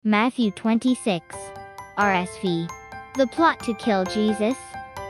Matthew 26. RSV. The plot to kill Jesus.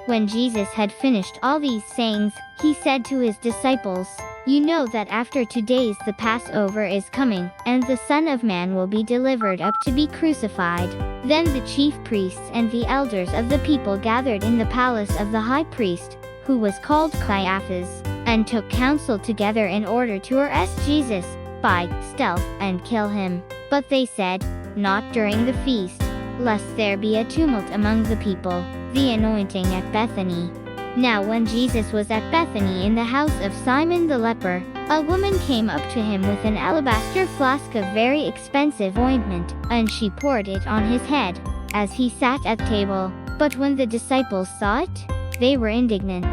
When Jesus had finished all these sayings, he said to his disciples, "You know that after 2 days the Passover is coming, and the Son of Man will be delivered up to be crucified." Then the chief priests and the elders of the people gathered in the palace of the high priest, who was called Caiaphas, and took counsel together in order to arrest Jesus by stealth and kill him. But they said, "Not during the feast, lest there be a tumult among the people." The anointing at Bethany. Now when Jesus was at Bethany in the house of Simon the leper, a woman came up to him with an alabaster flask of very expensive ointment, and she poured it on his head, as he sat at table. But when the disciples saw it, they were indignant,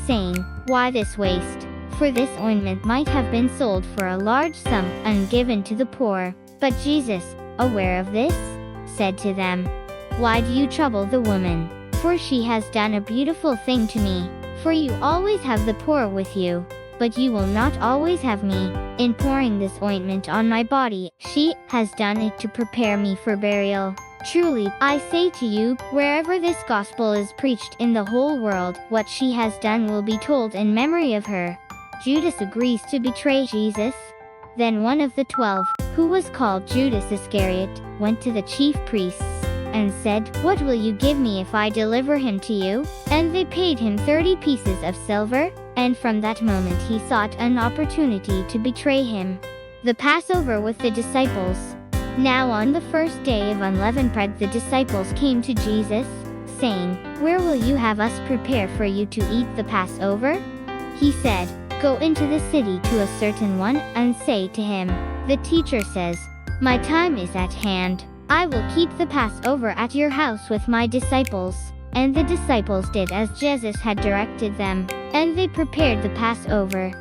saying, "Why this waste? For this ointment might have been sold for a large sum and given to the poor." But Jesus, aware of this, said to them, "Why do you trouble the woman? For she has done a beautiful thing to me. For you always have the poor with you, but you will not always have me. In pouring this ointment on my body, she has done it to prepare me for burial. Truly, I say to you, wherever this gospel is preached in the whole world, what she has done will be told in memory of her." Judas agrees to betray Jesus. Then one of the 12, who was called Judas Iscariot, went to the chief priests and said, "What will you give me if I deliver him to you?" And they paid him 30 pieces of silver, and from that moment he sought an opportunity to betray him. The Passover with the disciples. Now on the first day of unleavened bread the disciples came to Jesus, saying, "Where will you have us prepare for you to eat the Passover?" He said, "Go into the city to a certain one, and say to him, 'The teacher says, my time is at hand. I will keep the Passover at your house with my disciples.'" And the disciples did as Jesus had directed them, and they prepared the Passover.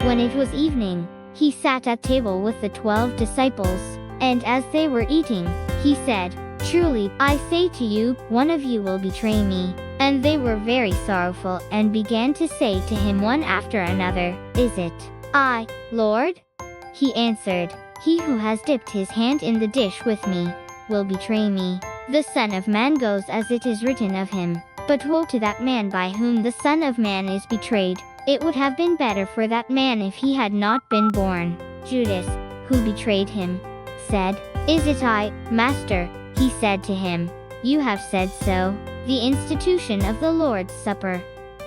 When it was evening, he sat at table with the 12 disciples, and as they were eating, he said, "Truly, I say to you, one of you will betray me." And they were very sorrowful, and began to say to him one after another, "Is it I, Lord?" He answered, "He who has dipped his hand in the dish with me will betray me. The Son of Man goes as it is written of him. But woe to that man by whom the Son of Man is betrayed. It would have been better for that man if he had not been born." Judas, who betrayed him, said, "Is it I, Master?" He said to him, "You have said so." The institution of the Lord's Supper.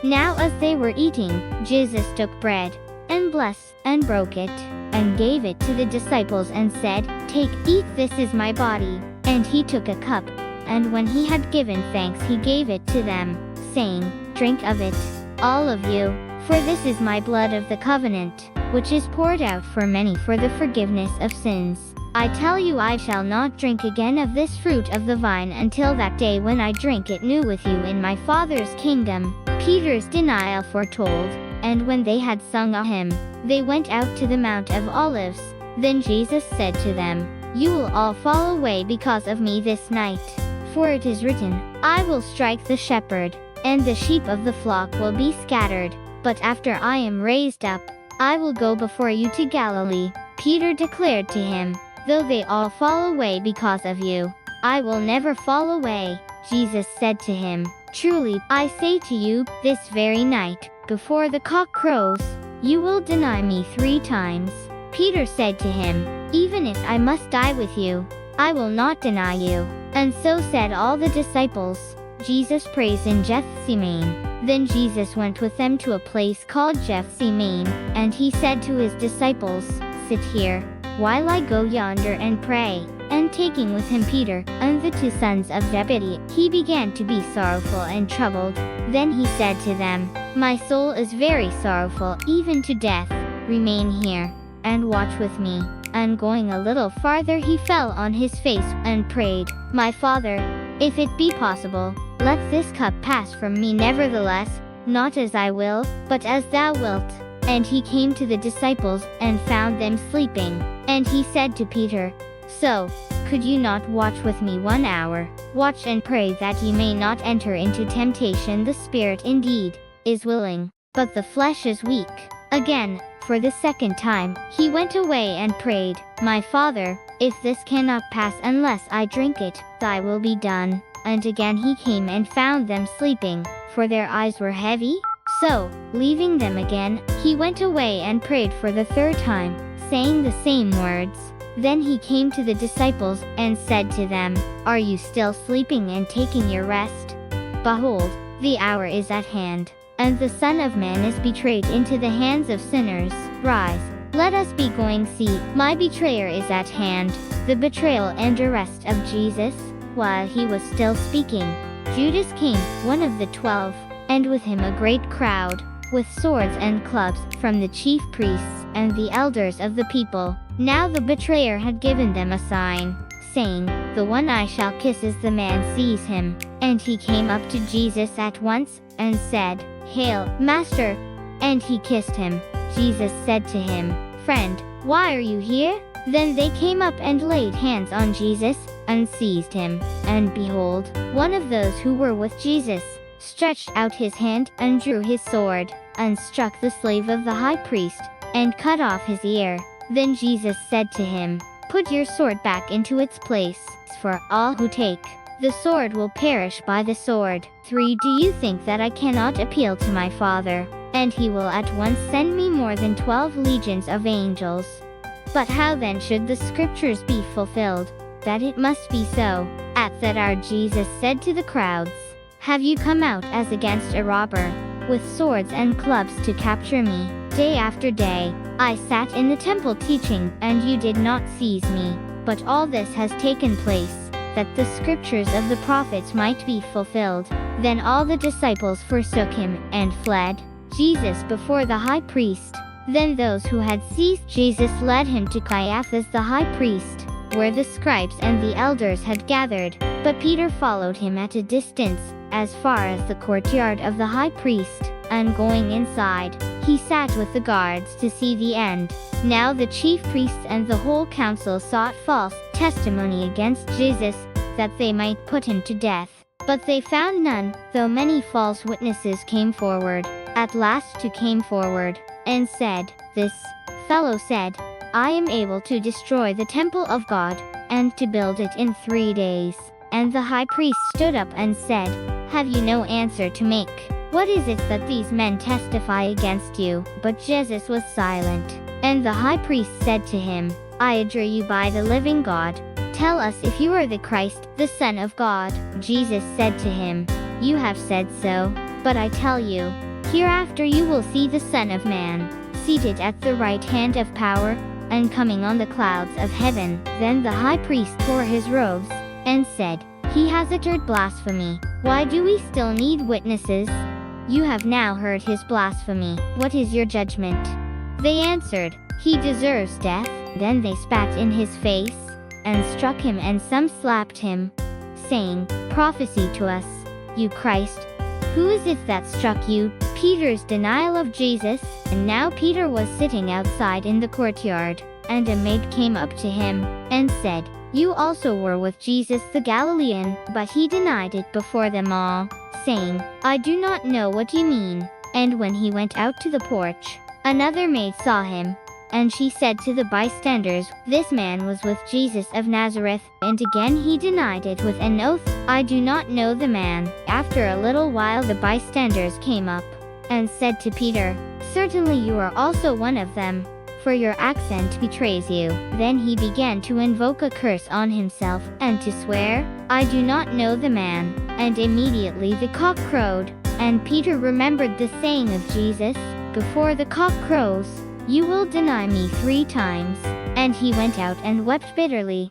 Now as they were eating, Jesus took bread, and blessed, and broke it, and gave it to the disciples and said, "Take, eat, this is my body." And he took a cup, and when he had given thanks he gave it to them, saying, "Drink of it, all of you, for this is my blood of the covenant, which is poured out for many for the forgiveness of sins. I tell you, I shall not drink again of this fruit of the vine until that day when I drink it new with you in my Father's kingdom." Peter's denial foretold. And when they had sung a hymn, they went out to the Mount of Olives. Then Jesus said to them, "You will all fall away because of me this night. For it is written, I will strike the shepherd, and the sheep of the flock will be scattered. But after I am raised up, I will go before you to Galilee." Peter declared to him, "Though they all fall away because of you, I will never fall away." Jesus said to him, "Truly, I say to you, this very night, before the cock crows, you will deny me 3 times." Peter said to him, "Even if I must die with you, I will not deny you." And so said all the disciples. Jesus prays in Gethsemane. Then Jesus went with them to a place called Gethsemane, and he said to his disciples, "Sit here, while I go yonder and pray." And taking with him Peter, and the 2 sons of Zebedee, he began to be sorrowful and troubled. Then he said to them, "My soul is very sorrowful, even to death. Remain here, and watch with me." And going a little farther he fell on his face, and prayed, "My Father, if it be possible, let this cup pass from me, nevertheless, not as I will, but as thou wilt." And he came to the disciples, and found them sleeping. And he said to Peter, "So, could you not watch with me 1 hour? Watch and pray that ye may not enter into temptation. The spirit indeed is willing, but the flesh is weak." Again, for the second time, he went away and prayed, "My Father, If this cannot pass unless I drink it, thy will be done. And again he came and found them sleeping, for their eyes were heavy. So, leaving them again, he went away and prayed for the third time, saying the same words. Then he came to the disciples and said to them, Are you still sleeping and taking your rest? Behold, the hour is at hand, and the Son of Man is betrayed into the hands of sinners. Rise, let us be going. See, my betrayer is at hand. The betrayal and arrest of Jesus. While he was still speaking, Judas came, one of the 12, and with him a great crowd, with swords and clubs, from the chief priests and the elders of the people. Now the betrayer had given them a sign, saying, The one I shall kiss is the man. Seize him. And he came up to Jesus at once, and said, Hail, Master! And he kissed him. Jesus said to him, Friend, why are you here? Then they came up and laid hands on Jesus, and seized him. And behold, one of those who were with Jesus stretched out his hand, and drew his sword, and struck the slave of the high priest, and cut off his ear. Then Jesus said to him, Put your sword back into its place, for all who take the sword will perish by the sword. 3. Do you think that I cannot appeal to my Father, and he will at once send me more than 12 legions of angels? But how then should the scriptures be fulfilled, that it must be so? At that hour Jesus said to the crowds, Have you come out as against a robber, with swords and clubs to capture me? Day after day, I sat in the temple teaching, and you did not seize me. But all this has taken place, that the scriptures of the prophets might be fulfilled. Then all the disciples forsook him, and fled. Jesus before the high priest. Then those who had seized Jesus led him to Caiaphas the high priest, where the scribes and the elders had gathered. But Peter followed him at a distance, as far as the courtyard of the high priest, and going inside, he sat with the guards to see the end. Now the chief priests and the whole council sought false testimony against Jesus, that they might put him to death. But they found none, though many false witnesses came forward. At last two came forward, and said, This fellow said, I am able to destroy the temple of God, and to build it in 3 days. And the high priest stood up and said, Have you no answer to make? What is it that these men testify against you? But Jesus was silent. And the high priest said to him, I adjure you by the living God, tell us if you are the Christ, the Son of God. Jesus said to him, You have said so. But I tell you, hereafter you will see the Son of Man, seated at the right hand of power, and coming on the clouds of heaven. Then the high priest tore his robes, and said, He has uttered blasphemy. Why do we still need witnesses? You have now heard his blasphemy. What is your judgment? They answered, He deserves death. Then they spat in his face, and struck him, and some slapped him, saying, Prophesy to us, you Christ. Who is it that struck you? Peter's denial of Jesus. And now Peter was sitting outside in the courtyard, and a maid came up to him, and said, You also were with Jesus the Galilean. But he denied it before them all, saying, I do not know what you mean. And when he went out to the porch, another maid saw him, and she said to the bystanders, This man was with Jesus of Nazareth. And again he denied it with an oath, I do not know the man. After a little while the bystanders came up, and said to Peter, Certainly you are also one of them, for your accent betrays you. Then he began to invoke a curse on himself, and to swear, I do not know the man. And immediately the cock crowed. And Peter remembered the saying of Jesus, Before the cock crows, you will deny me 3 times. And he went out and wept bitterly.